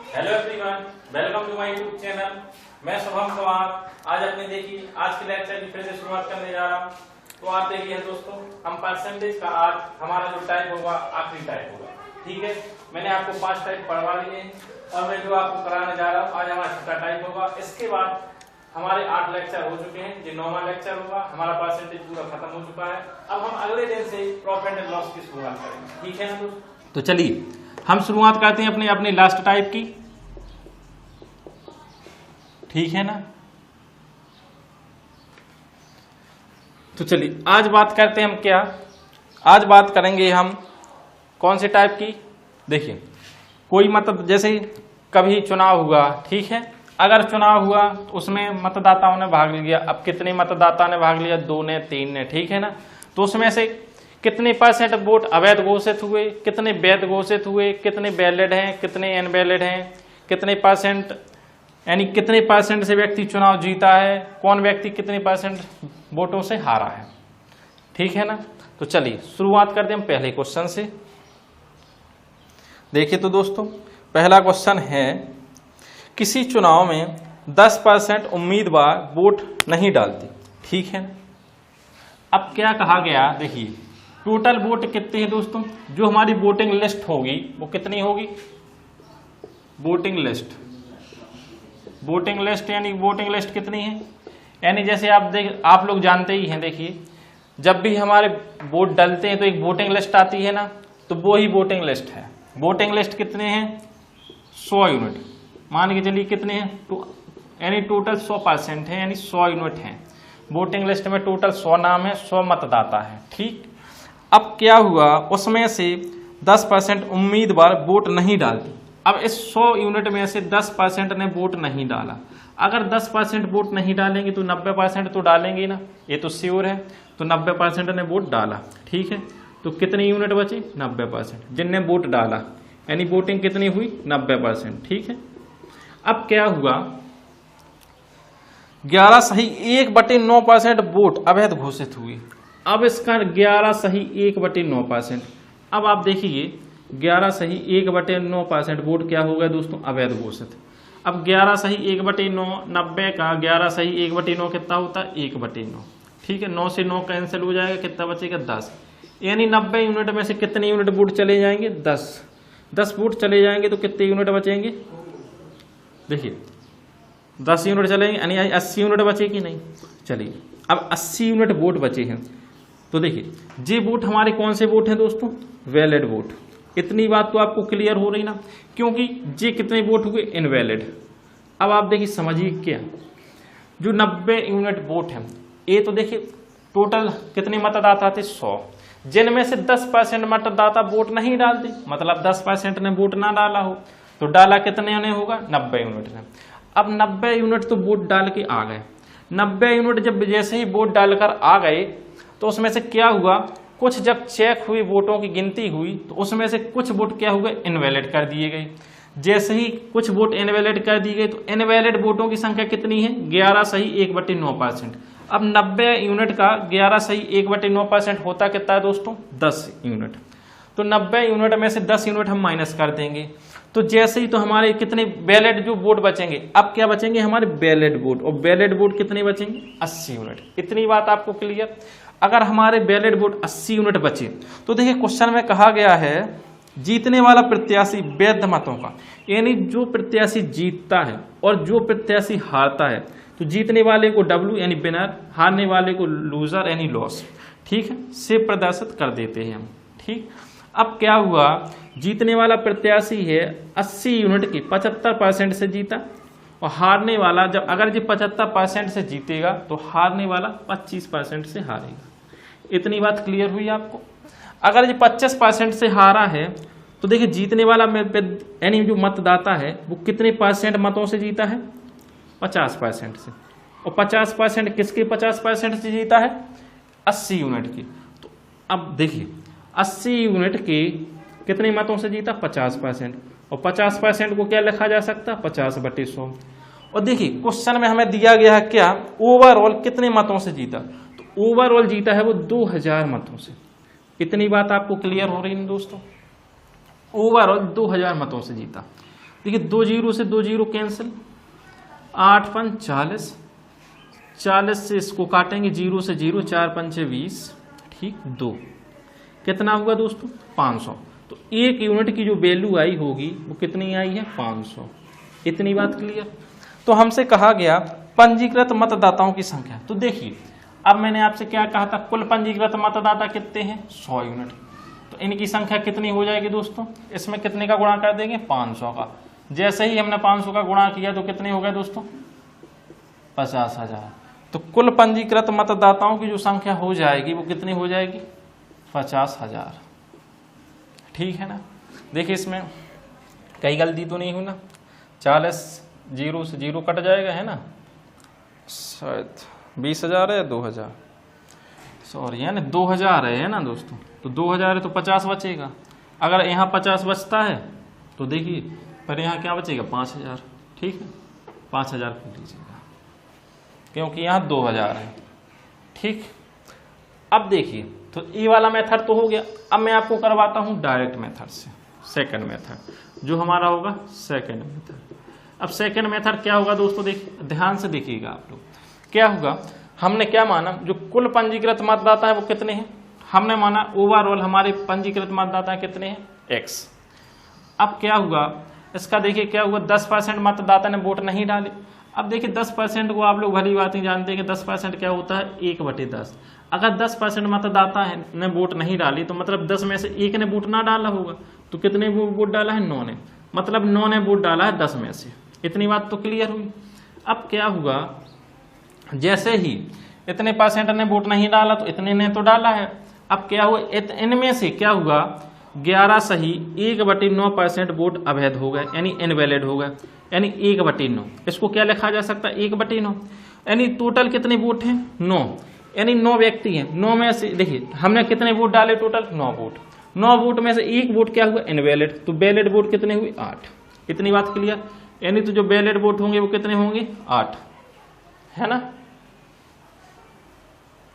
Hello everyone, welcome to my YouTube channel. मैं शुभम कुमार। आज अपने देखिए आज के लेक्चर की फिर से शुरुआत करने जा रहा हूँ। तो आप देखिए दोस्तों, हम परसेंटेज का आज हमारा जो टाइप होगा आखिरी टाइप होगा। ठीक है, मैंने आपको 5 टाइप पढ़वा लिए हैं और मैं जो आपको कराने जा रहा हूँ आज हमारा छठा टाइप होगा। इसके बाद हमारे 8 लेक्चर हो चुके हैं, जो 9वां लेक्चर होगा। हमारा परसेंटेज पूरा खत्म हो चुका है। अब हम अगले दिन से प्रॉफिट एंड लॉस की शुरुआत करेंगे। ठीक है ना दोस्तों? तो चलिए हम शुरुआत करते हैं अपने लास्ट टाइप की। ठीक है ना? तो चलिए आज बात करते हैं हम क्या, आज बात करेंगे हम कौन से टाइप की। देखिए कोई मतलब जैसे कभी चुनाव हुआ, ठीक है, अगर चुनाव हुआ तो उसमें मतदाताओं ने भाग लिया। अब कितने मतदाता ने भाग लिया? 2 ने, 3 ने, ठीक है ना? तो उसमें से कितने परसेंट वोट अवैध घोषित हुए, कितने वैध घोषित हुए, कितने वैलिड हैं, कितने इनवैलिड हैं, कितने परसेंट यानी कितने परसेंट से व्यक्ति चुनाव जीता है, कौन व्यक्ति कितने परसेंट वोटों से हारा है। ठीक है ना? तो चलिए शुरुआत करते हैं हम पहले क्वेश्चन से। देखिए तो दोस्तों, पहला क्वेश्चन है किसी चुनाव में 10% उम्मीदवार वोट नहीं डालते। ठीक है, अब क्या कहा गया, देखिए टोटल वोट कितने हैं दोस्तों? जो हमारी वोटिंग लिस्ट होगी वो कितनी होगी? वोटिंग लिस्ट, वोटिंग लिस्ट यानी वोटिंग लिस्ट कितनी है? यानी जैसे आप लोग जानते ही हैं, देखिए जब भी हमारे वोट डलते हैं तो एक वोटिंग लिस्ट आती है ना, तो वो ही वोटिंग लिस्ट है। वोटिंग लिस्ट कितने हैं? 100 यूनिट मान के चलिए। कितने हैं? यानी टोटल 100% है, यानी 100 यूनिट है। वोटिंग लिस्ट में टोटल 100 नाम है, 100 मतदाता है। ठीक, अब क्या हुआ, उसमें से 10% उम्मीदवार वोट नहीं डालते। अब इस 100 यूनिट में से 10% ने वोट नहीं डाला। अगर 10% वोट नहीं डालेंगे तो 90% तो डालेंगे ना, ये तो श्योर है। तो 90% ने वोट डाला। ठीक है, तो कितने यूनिट बचे? 90% जिनने वोट डाला, यानी वोटिंग कितनी हुई? 90%। ठीक है, अब क्या हुआ, 11 सही 1/9% वोट अवैध घोषित हुए। अब इसका 11 सही 1/9%। अब आप देखिए 11 सही 1/9% वोट क्या हो गया दोस्तों? अवैध घोषित। अब 11 सही 1/9, 90 का 11 सही 1/9 कितना होता है? 1/9। ठीक है, 9 से 9 कैंसिल हो जाएगा, कितना बचेगा? 10। यानी 90 यूनिट में से कितने यूनिट वोट चले जाएंगे? 10 वोट चले जाएंगे तो कितने यूनिट बचेंगे? देखिए 10 यूनिट चलेंगे, यानी 80 यूनिट बचे कि नहीं? चलिए अब 80 यूनिट वोट बचे हैं। तो देखिए ये वोट हमारे कौन से वोट हैं दोस्तों? Valid vote. इतनी बात तो आपको क्लियर हो रही ना, क्योंकि ये कितने वोट हुए? इनवैलिड। अब आप देखिए समझिए क्या, जो 90 यूनिट वोट है, ये तो देखिए टोटल कितने मतदाता थे? 100, जिनमें से 10% मतदाता वोट नहीं डालते, मतलब 10% ने वोट ना डाला हो, तो डाला कितने ने होगा? 90 यूनिट ने। अब 90 यूनिट तो वोट डाल के आ गए। 90 यूनिट जब जैसे ही वोट डालकर आ गए तो उसमें से क्या हुआ, कुछ जब चेक हुई, वोटों की गिनती हुई, तो उसमें से कुछ वोट क्या हुए? इनवैलिड कर दिए गए। जैसे ही कुछ वोट इनवैलिड कर दिए गए तो इनवैलिड वोटों की संख्या कितनी है? 11 सही 1/9%। अब 90 यूनिट का 11 सही 1/9% होता कितना है दोस्तों? 10 यूनिट। तो 90 यूनिट में से 10 यूनिट हम माइनस कर देंगे, तो जैसे ही तो हमारे कितने वैलिड जो वोट बचेंगे, अब क्या बचेंगे? हमारे वैलिड वोट। और वैलिड वोट कितने बचेंगे? 80 यूनिट। इतनी बात आपको क्लियर? अगर हमारे वैलिड वोट 80 यूनिट बचे तो देखिए क्वेश्चन में कहा गया है जीतने वाला प्रत्याशी वैध मतों का, यानी जो प्रत्याशी जीतता है और जो प्रत्याशी हारता है, तो जीतने वाले को W यानी विनर, हारने वाले को लूजर यानी लॉस, ठीक है, से प्रदर्शित कर देते हैं हम। ठीक, अब क्या हुआ, जीतने वाला प्रत्याशी है 80 यूनिट की 75% से जीता, और हारने वाला जब अगर ये 75% से जीतेगा तो हारने वाला 25% से हारेगा। इतनी बात क्लियर हुई आपको? अगर ये 25% से हारा है तो देखिए जीतने वाला यानी जो मतदाता है वो कितने परसेंट मतों से जीता है? 50% से। और 50% किसके 50% से जीता है? 80 यूनिट की। तो अब देखिए 80 यूनिट के कितने मतों से जीता? 50%। और 50% को क्या लिखा जा सकता है? 50/100। और देखिए क्वेश्चन में हमें दिया गया है क्या, ओवरऑल कितने मतों से जीता? तो ओवरऑल जीता है वो 2000 मतों से। इतनी बात आपको क्लियर हो रही है दोस्तों? ओवरऑल 2000 मतों से जीता। देखिए 2 जीरो से 2 जीरो कैंसिल, 8 5 40, 40 से इसको काटेंगे, जीरो से जीरो, 4 5 20, ठीक 2, कितना हुआ दोस्तों 500। तो 1 यूनिट की जो वैल्यू आई होगी वो कितनी आई है 500। इतनी बात क्लियर। तो हमसे कहा गया पंजीकृत मतदाताओं की संख्या। तो देखिए अब मैंने आपसे क्या कहा था, कुल पंजीकृत मतदाता कितने हैं 100 यूनिट। तो इनकी संख्या कितनी हो जाएगी दोस्तों, इसमें कितने का गुणा कर देंगे 500 का। जैसे ही हमने 500 का गुणा किया तो कितने हो गए दोस्तों 50,000। तो कुल पंजीकृत मतदाताओं की जो संख्या हो जाएगी वो कितनी हो जाएगी 50,000। ठीक है ना। देखिए इसमें कहीं गलती तो नहीं हुई ना, 40 जीरो से जीरो कट जाएगा है ना, शायद 20,000 है या 2,000, सॉरी है ना 2,000 है ना दोस्तों। तो 2,000 है तो 50 बचेगा। अगर यहाँ 50 बचता है तो देखिए पर यहाँ क्या बचेगा 5,000। ठीक है 5,000 कर लीजिएगा क्योंकि यहाँ 2,000 है। ठीक, अब देखिए तो ये वाला मेथड तो हो गया। अब मैं आपको करवाता हूँ डायरेक्ट मेथड से, सेकंड मेथड जो हमारा होगा सेकंड मेथड। अब सेकंड मेथड क्या होगा दोस्तों, देखिए ध्यान से देखिएगा आप लोग। क्या होगा, हमने क्या माना जो कुल पंजीकृत मतदाता है वो कितने हैं, हमने माना ओवरऑल हमारे पंजीकृत मतदाता कितने हैं X। अब क्या हुआ इसका, देखिए क्या हुआ 10% मतदाता ने वोट नहीं डाले। अब देखिए 10% को आप लोग भली बात ही जानते हैं कि 10% क्या होता है 1/10। अगर 10% मतदाता ने वोट नहीं डाली तो मतलब 10 में से 1 ने वोट ना डाला होगा। तो कितने वोट डाला है 9 ने, मतलब 9 ने वोट डाला है 10 में से। इतनी बात तो क्लियर हुई। अब क्या हुआ, जैसे ही इतने % ने वोट नहीं डाला तो इतने ने तो डाला है। अब क्या हुआ, इनमें से क्या हुआ 11 सही 1/9% वोट अवैध हो गए, यानी इनवैलिड हो गए, यानी 1/9। इसको क्या लिखा जा सकता है 1/9, यानी टोटल कितने वोट हैं 9, यानी 9 व्यक्ति हैं। 9 में से देखिए हमने कितने वोट डाले टोटल 9 वोट, 9 वोट में से 1 वोट क्या हुआ इनवैलिड, तो वैलिड वोट कितने हुए 8। इतनी बात क्लियर, यानी तो जो वैलिड वोट होंगे वो कितने होंगे 8, है ना।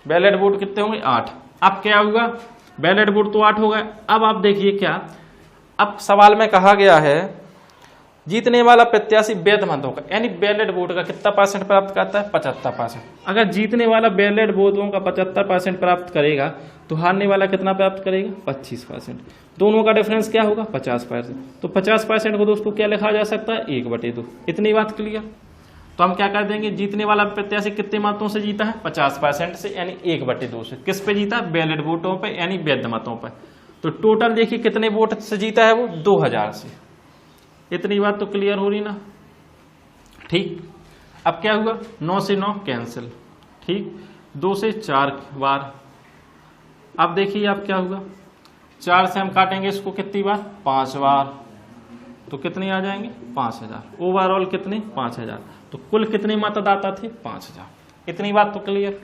वैलिड वोट कितने होंगे 8। अब क्या हुआ, वैलिड वोट तो 8 हो गए। अब आप देखिए क्या, अब सवाल में कहा गया है जीतने वाला प्रत्याशी वैध मतों का, यानी वैलिड वोट का कितना % प्राप्त करता है 75%। अगर जीतने वाला वैलिड वोटों का 75% प्राप्त करेगा तो हारने वाला कितना प्राप्त करेगा 25%। दोनों का डिफरेंस क्या होगा 50%। तो 50% को दोस्तों क्या लिखा जा सकता है 1/2। इतनी बात क्लियर। तो हम क्या कर देंगे, जीतने वाला प्रत्याशी कितने मतों से जीता है 50% से, यानी 1/2 से। किस पे जीता, वैलिड वोटों पे, यानी वैध मतों पे। तो टोटल देखिए कितने वोट से जीता है वो 2000 से। इतनी बात तो क्लियर हो रही ना। ठीक, अब क्या हुआ 9 से 9 कैंसिल, ठीक 2 से 4 बार। अब देखिए अब क्या हुआ, 4 से हम काटेंगे इसको कितनी बार 5 बार, तो कितने आ जाएंगे 5000। ओवरऑल कितने 5000। तो कुल कितने मतदाता थे 5000। इतनी बात तो क्लियर।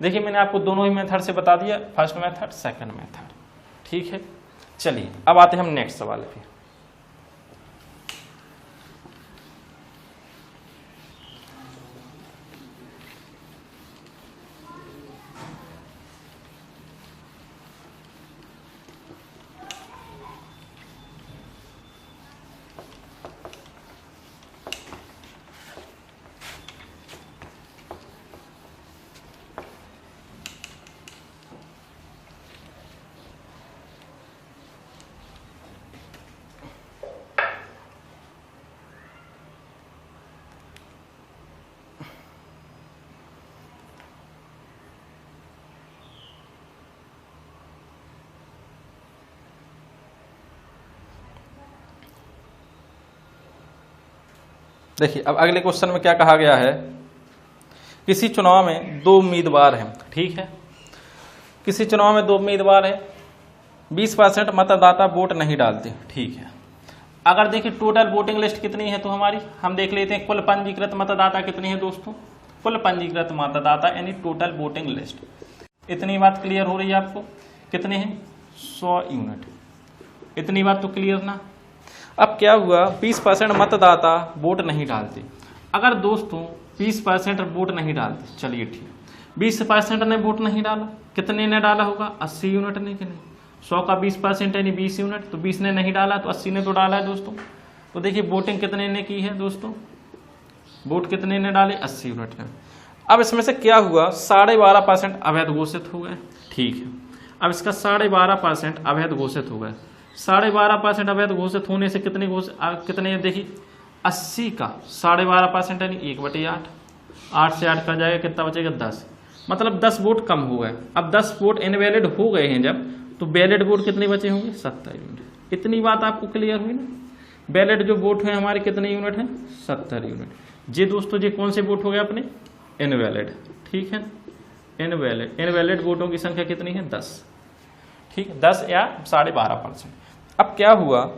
देखिए मैंने आपको दोनों ही मेथड से बता दिया, फर्स्ट मेथड सेकंड मेथड। ठीक है, चलिए अब आते हैं हम नेक्स्ट सवाल पे। देखिए अब अगले क्वेश्चन में क्या कहा गया है, किसी चुनाव में 2 उम्मीदवार हैं। ठीक है, किसी चुनाव में 2 उम्मीदवार हैं, 20% मतदाता वोट नहीं डालते। ठीक है, अगर देखिए टोटल वोटिंग लिस्ट कितनी है तो हमारी हम देख लेते हैं कुल पंजीकृत मतदाता कितनी है दोस्तों। कुल पंजीकृत मतदाता यानी टोटल वोटिंग लिस्ट। इतनी बात क्लियर हो रही है आपको, कितने हैं 100 यूनिट। इतनी बात तो क्लियर ना। अब क्या हुआ 20% मतदाता वोट नहीं डालते। अगर दोस्तों 20% वोट नहीं डालते, चलिए ठीक, 20% ने वोट नहीं डाला, कितने ने डाला होगा 80 यूनिट ने, कि नहीं 100 का 20% यानी 20 यूनिट, तो 20 ने नहीं डाला तो 80 ने तो डाला है दोस्तों। तो देखिए वोटिंग कितने ने की है दोस्तों, वोट कितने ने डाले 80 यूनिट ने। अब इसमें से क्या हुआ 12.5% अवैध घोषित हो गए, ठीक है। अब इसका 12.5% अवैध घोषित हो गए। 12.5% अवैध घोषित होने से कितने देखिए 80 का 12.5% यानी 1/8, 8 से 8 का जाएगा कितना बचेगा 10, मतलब 10 वोट कम हो गए। अब 10 वोट इनवैलिड हो गए हैं जब, तो वैलिड वोट कितने बचे होंगे 70 यूनिट। इतनी बात आपको क्लियर हुई ना। वैलिड जो वोट है हमारे कितने यूनिट हैं 70 यूनिट। जी दोस्तों जी कौन से वोट हो गए अपने इनवैलिड, ठीक है। इनवैलिड वोटों की संख्या कितनी है 10, ठीक है, 10 या 12.5%। अब क्या हुआ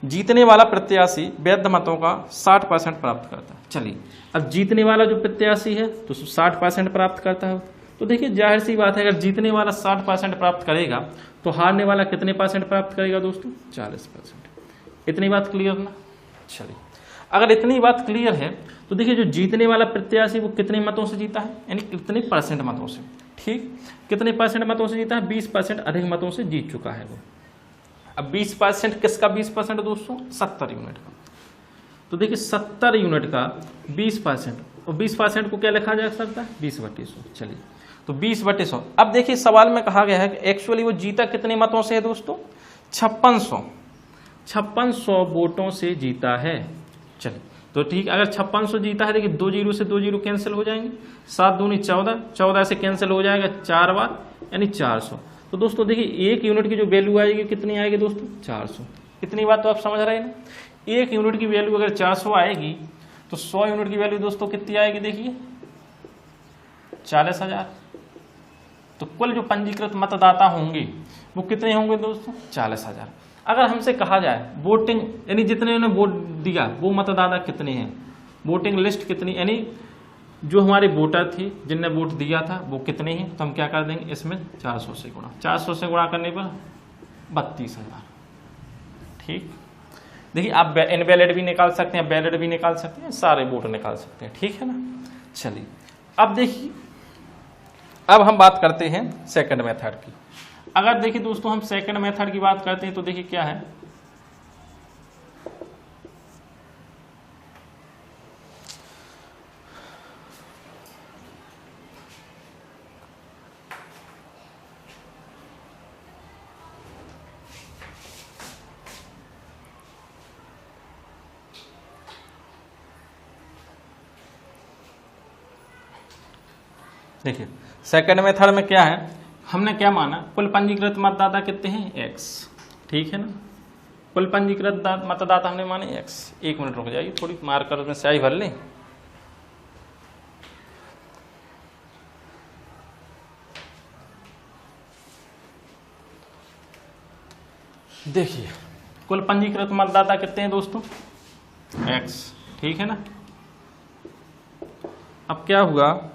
जीतने वाला प्रत्याशी वैध मतों का 60% प्राप्त करता है। चलिए अब जीतने वाला जो प्रत्याशी है तो 60% प्राप्त करता है, तो देखिए जाहिर सी बात है अगर जीतने वाला 60% प्राप्त करेगा तो हारने वाला कितने % प्राप्त करेगा दोस्तों 40%। इतनी बात क्लियर ना। चलिए अगर इतनी बात क्लियर है तो देखिए जो जीतने वाला प्रत्याशी वो कितने मतों से जीता है, यानी कितने % मतों से, ठीक, कितने % मतों से जीता है 20% अधिक मतों से जीत चुका है वो। अब 20% किसका 20% दोस्तों 70 यूनिट का। तो देखिए 70 यूनिट का 20%, और 20% को क्या लिखा जा सकता है 20/100। चलिए तो 20/100। अब देखिए सवाल में कहा गया है कि एक्चुअली वो जीता कितने मतों से है दोस्तों 5600 वोटों से जीता है। चलिए तो ठीक, अगर 5600 जीता है देखिए 2 जीरो से 2 जीरो कैंसिल हो जाएंगे, 7 दूनी 14, 14 से कैंसिल हो जाएगा 4 बार यानी 400। तो दोस्तों देखिए 1 यूनिट की जो वैल्यू आएगी कितनी आएगी दोस्तों 400। इतनी बात तो आप समझ रहे हैं ना। 1 यूनिट की वैल्यू अगर 400 आएगी तो 100 यूनिट की वैल्यू दोस्तों कितनी आएगी देखिए 40,000। तो कुल जो पंजीकृत मतदाता होंगे वो कितने होंगे दोस्तों 40,000। अगर हमसे कहा जाए वोटिंग यानी जितने ने वोट दिया वो मतदाता कितने हैं, वोटिंग लिस्ट कितनी, यानी जो हमारे वोटर थे जिनने वोट दिया था वो कितने हैं, तो हम क्या कर देंगे इसमें 400 से गुणा, 400 से गुणा करने पर 32,000। ठीक, देखिए आप इनवैलिड भी निकाल सकते हैं, वैलिड भी निकाल सकते हैं, सारे वोट निकाल सकते हैं, ठीक है ना। चलिए अब देखिए अब हम बात करते हैं सेकंड मेथड की। अगर देखिए दोस्तों हम सेकंड मेथड की बात करते हैं तो देखिए क्या है, देखिए सेकंड मेथड में क्या है, हमने क्या माना कुल पंजीकृत मतदाता कितने हैं x, ठीक है ना। कुल पंजीकृत मतदाता हमने माने x। 1 मिनट रुक जाइए, थोड़ी मार्कर में स्याही भर लें। देखिए कुल पंजीकृत मतदाता कितने हैं दोस्तों x, ठीक है ना। अब क्या हुआ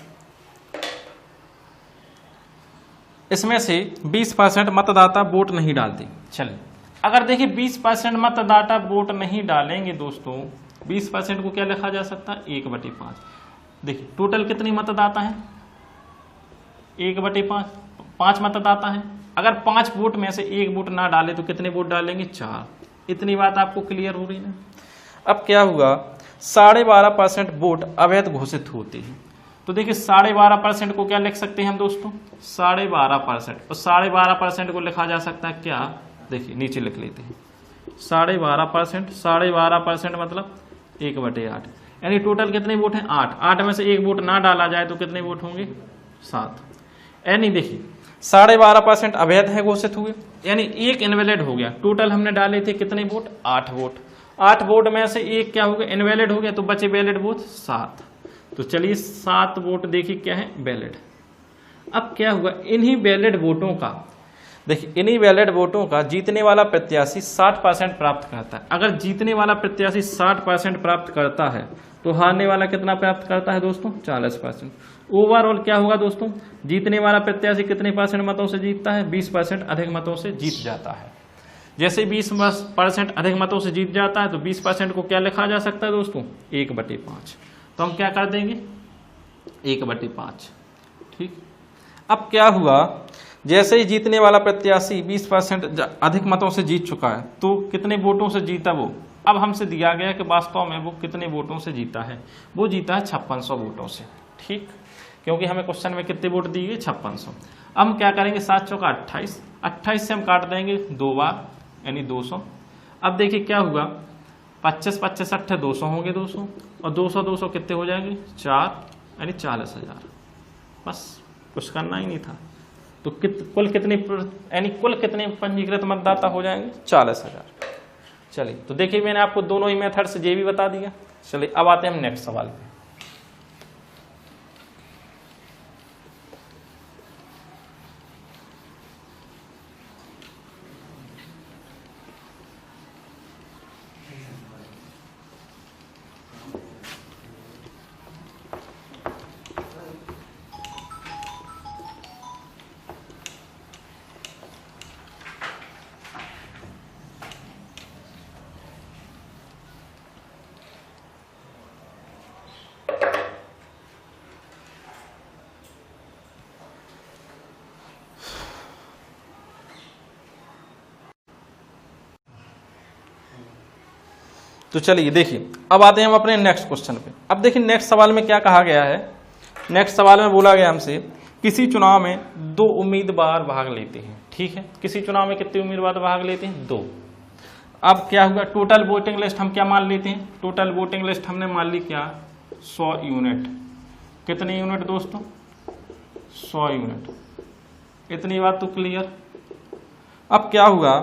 इसमें से 20% मतदाता वोट नहीं डालते। चलिए अगर देखिए 20% मतदाता वोट नहीं डालेंगे दोस्तों, 20% को क्या लिखा जा सकता है 1/5। देखिए टोटल कितने मतदाता हैं 1/5, 5 मतदाता हैं। अगर 5 वोट में से 1 वोट ना डाले तो कितने वोट डालेंगे 4। इतनी बात आपको क्लियर हो रही है ना। अब क्या हुआ 12.5% वोट अवैध घोषित होते हैं। तो देखिए 12.5% को क्या लिख सकते हैं हम दोस्तों 12.5%, और 12.5% को लिखा जा सकता है क्या, देखिए नीचे लिख लेते हैं 12.5%, 12.5% मतलब 1/8, यानी टोटल कितने वोट हैं 8। 8 में से 1 वोट ना डाला जाए तो कितने वोट होंगे 7। यानी देखिए 12.5% अवैध है घोषित हुए, यानी 1 इनवैलिड हो गया। टोटल हमने डाले थे कितने वोट 8 वोट। 8 वोट में से 1 क्या हो गया इनवैलिड हो गया, तो बचे वैलिड वोट 7। तो चलिए 7 वोट देखिए क्या है वैलिड। अब क्या हुआ इन्हीं वैलिड वोटों का, देखिए इन्हीं वैलिड वोटों का जीतने वाला प्रत्याशी 60% प्राप्त करता है। अगर जीतने वाला प्रत्याशी 60% प्राप्त करता है तो हारने वाला कितना प्राप्त करता है दोस्तों 40%। ओवरऑल क्या होगा दोस्तों, जीतने वाला प्रत्याशी कितने % मतों से जीतता है 20% अधिक मतों से जीत जाता है। जैसे 20% अधिक मतों से जीत जाता है तो 20% को क्या लिखा जा सकता है दोस्तों 1/5। तो हम क्या कर देंगे 1/5, ठीक। अब क्या हुआ जैसे ही जीतने वाला प्रत्याशी 20% अधिक मतों से जीत चुका है तो कितने वोटों से जीता वो अब हमसे दिया गया कि वास्तव में वो कितने वोटों से जीता है, वो जीता है 5600 वोटों से। ठीक, क्योंकि हमें क्वेश्चन में कितने वोट दिए, 5600। अब हम क्या करेंगे, 7 चौका 28, 28 से हम काट देंगे 2 बार यानी 200। अब देखिए क्या हुआ, 25 25 8 200 होंगे 200, और 200 200 कितने हो जाएंगे 4 यानी 40,000। बस कुछ करना ही नहीं था। तो कुल कितने यानी कुल कितने पंजीकृत मतदाता हो जाएंगे 40,000। चलिए, तो देखिए मैंने आपको दोनों ही मेथड से ये भी बता दिया। चलिए अब आते हैं हम नेक्स्ट सवाल पे। तो चलिए देखिए, अब आते हैं हम अपने नेक्स्ट क्वेश्चन पे। अब देखिए नेक्स्ट सवाल में क्या कहा गया है। नेक्स्ट सवाल में बोला गया हमसे, किसी चुनाव में 2 उम्मीदवार भाग लेते हैं। ठीक है, किसी चुनाव में कितने उम्मीदवार भाग लेते हैं, 2। अब क्या हुआ, टोटल वोटिंग लिस्ट हम क्या मान लेते हैं, टोटल वोटिंग लिस्ट हमने मान ली क्या 100 यूनिट। कितने यूनिट दोस्तों, 100 यूनिट। इतनी बात तो क्लियर। अब क्या हुआ,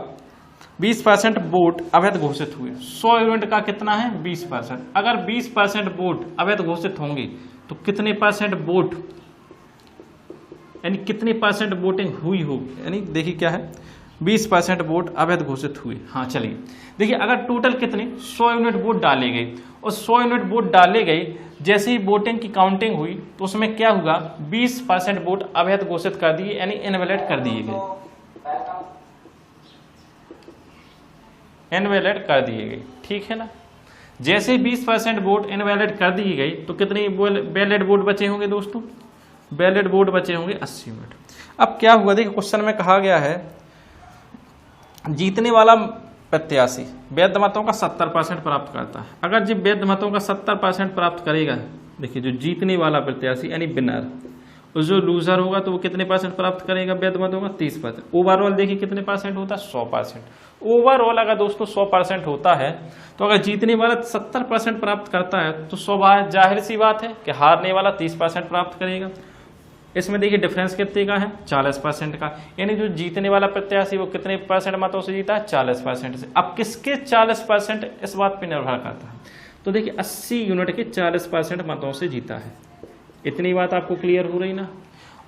20% वोट अवैध घोषित हुए। 100 यूनिट का कितना है 20%। अगर 20% वोट अवैध घोषित होंगे तो कितने परसेंट वोट यानी कितनी परसेंट वोटिंग हुई होगी, यानी देखिए क्या है 20% वोट अवैध घोषित हुए। हाँ चलिए देखिए, अगर टोटल कितने 100 यूनिट वोट डाले गए और 100 यूनिट वोट डाले गए, जैसे ही वोटिंग की काउंटिंग हुई तो उसमें क्या हुआ 20% वोट अवैध घोषित कर दिए यानी इनवैलिड कर दिए गए, इनवैलिड कर दिए गए। ठीक है ना, जैसे 20% वोट इनवैलिड कर दिए गई तो कितने वैलिड वोट बचे होंगे दोस्तों, वैलिड वोट बचे होंगे 80 यूनिट। अब क्या हुआ, देखिए क्वेश्चन में कहा गया है जीतने वाला प्रत्याशी वैध मतों का 70% प्राप्त करता है। अगर जी वैध मतों का 70% प्राप्त करेगा, देखिए जो जीतने वाला प्रत्याशी यानी विनर, और जो लूजर होगा तो वो कितने परसेंट प्राप्त करेगा वैध मतों का 30%। ओवरऑल देखिए कितने परसेंट होता है 100%। ओवरऑल अगर दोस्तों 100% होता है तो अगर जीतने वाला 70% प्राप्त करता है तो जाहिर सी बात है कि हारने वाला 30% प्राप्त करेगा। इसमें देखिए डिफरेंस कितने का है 40% का, यानी जो जीतने वाला प्रत्याशी वो कितने परसेंट मतों से जीता है 40% से। अब किसके 40% इस बात पर निर्भर करता है, तो देखिए 80 यूनिट के 40% मतों से जीता है। इतनी बात आपको क्लियर हो रही ना,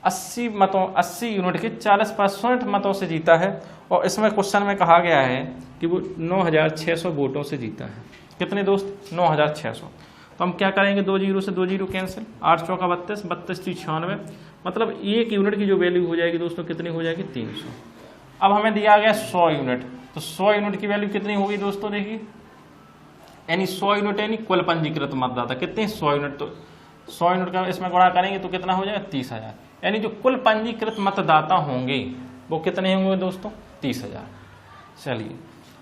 80 यूनिट के 40% मतों से जीता है। और इसमें क्वेश्चन में कहा गया है कि वो 9600 वोटों से जीता है। कितने दोस्त 9600। तो हम क्या करेंगे, 2 जीरो से 2 जीरो कैंसिल, 8 चौका 32, 32 96, मतलब 1 यूनिट की जो वैल्यू हो जाएगी दोस्तों कितनी हो जाएगी 300। अब हमें दिया गया 100 यूनिट, तो 100 यूनिट की वैल्यू कितनी होगी दोस्तों, देखिए यानी 100 यूनिट यानी कुल पंजीकृत मतदाता कितने 100 यूनिट, तो 100 यूनिट का इसमें गुणा करेंगे तो कितना हो जाएगा 30,000, यानी जो कुल पंजीकृत मतदाता होंगे वो कितने होंगे दोस्तों 30,000। चलिए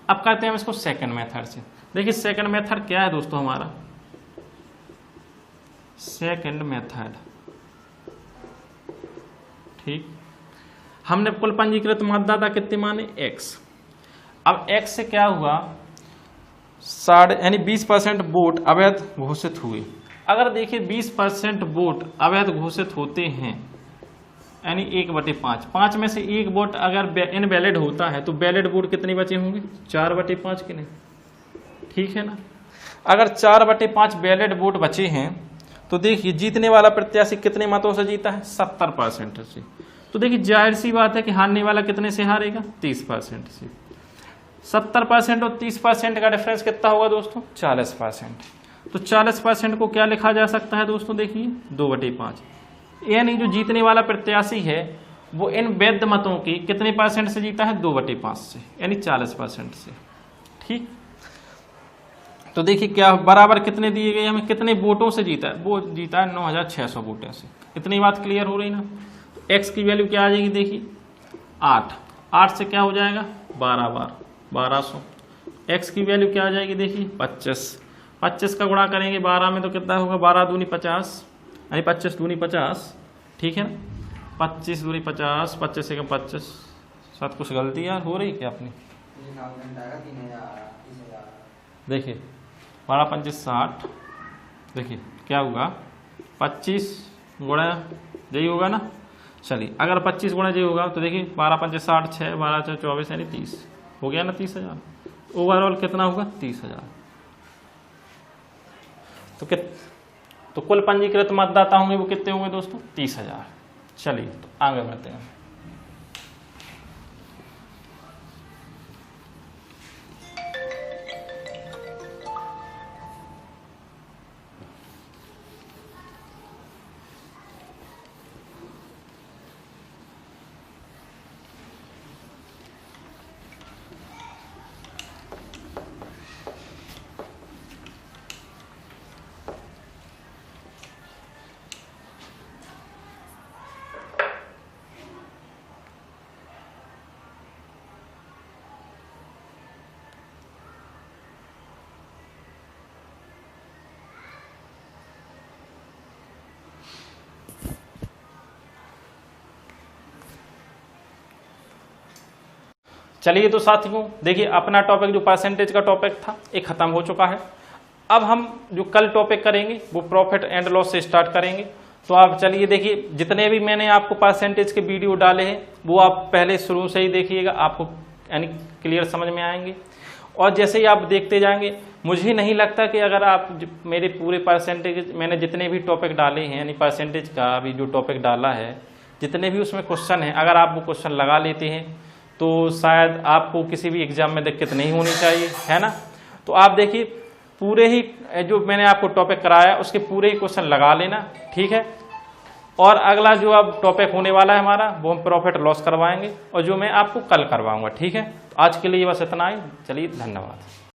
अब करते हैं हम इसको सेकंड मेथड से। देखिए सेकंड मेथड क्या है दोस्तों हमारा, सेकंड मेथड, ठीक, हमने कुल पंजीकृत मतदाता कितने माने x। अब x से क्या हुआ यानी 20% वोट अवैध घोषित हुए। अगर देखिए 20% वोट अवैध घोषित होते हैं यानी 1/5, 5 में से 1 वोट अगर इनवैलिड होता है तो वैलिड वोट कितने बचे होंगे 4/5 के नहीं, ठीक है ना। अगर 4/5 वैलिड वोट बचे हैं तो देखिए जीतने वाला प्रत्याशी कितने मतों से जीता है 70% से। तो देखिए जाहिर सी बात है कि हारने वाला कितने से हारेगा 30% से। 70% और 30% का डिफरेंस कितना होगा दोस्तों 40%। तो 40% को क्या लिखा जा सकता है दोस्तों, देखिए 2/5, यानी जो जीतने वाला प्रत्याशी है वो इन वैध मतों की कितने परसेंट से जीता है 2/5 से, यानी 40% से, ठीक। तो देखिए क्या बराबर कितने दिए गए हमें, कितने वोटों से जीता है, वो जीता है 9600 वोटों से। इतनी बात क्लियर हो रही ना। तो x की वैल्यू क्या आ जाएगी, देखिए 8 से क्या हो जाएगा 12 बार 1200, x की वैल्यू क्या आ जाएगी, देखिए 25। 25 का गुणा करेंगे 12 में तो कितना होगा, 12 दूनी 50, यानी 25 दूनी 50, ठीक है ना। 25 दूनी 50, 25 एकम 25। साथ कुछ गलती यार हो रही क्या अपनी, देखिए 12 25 60, देखिए क्या होगा 25 गुणा यही होगा ना। चलिए अगर 25 गुणा यही होगा तो देखिए 12 25 60, 6 12 6 24 यानी 30 हो गया ना, 30,000। ओवरऑल कितना होगा, 30,000। तो कुल पंजीकृत मतदाता होंगे वो कितने होंगे दोस्तों, 30,000। चलिए तो आगे बढ़ते हैं। चलिए तो साथियों देखिए अपना टॉपिक जो परसेंटेज का टॉपिक था ये खत्म हो चुका है। अब हम जो कल टॉपिक करेंगे वो प्रॉफिट एंड लॉस से स्टार्ट करेंगे। तो आप चलिए देखिए जितने भी मैंने आपको परसेंटेज के वीडियो डाले हैं वो आप पहले शुरू से ही देखिएगा, आपको यानी क्लियर समझ में आएंगे। और जैसे ही आप देखते जाएंगे मुझे नहीं लगता कि अगर आप मेरे पूरे परसेंटेज मैंने जितने भी टॉपिक डाले हैं यानी परसेंटेज का अभी जो टॉपिक डाला है जितने भी उसमें क्वेश्चन हैं अगर आप वो क्वेश्चन लगा लेते हैं तो शायद आपको किसी भी एग्जाम में दिक्कत नहीं होनी चाहिए, है ना। तो आप देखिए पूरे ही जो मैंने आपको टॉपिक कराया उसके पूरे ही क्वेश्चन लगा लेना, ठीक है। और अगला जो अब टॉपिक होने वाला है हमारा वो हम प्रॉफिट लॉस करवाएंगे और जो मैं आपको कल करवाऊंगा, ठीक है। तो आज के लिए बस इतना ही, चलिए धन्यवाद।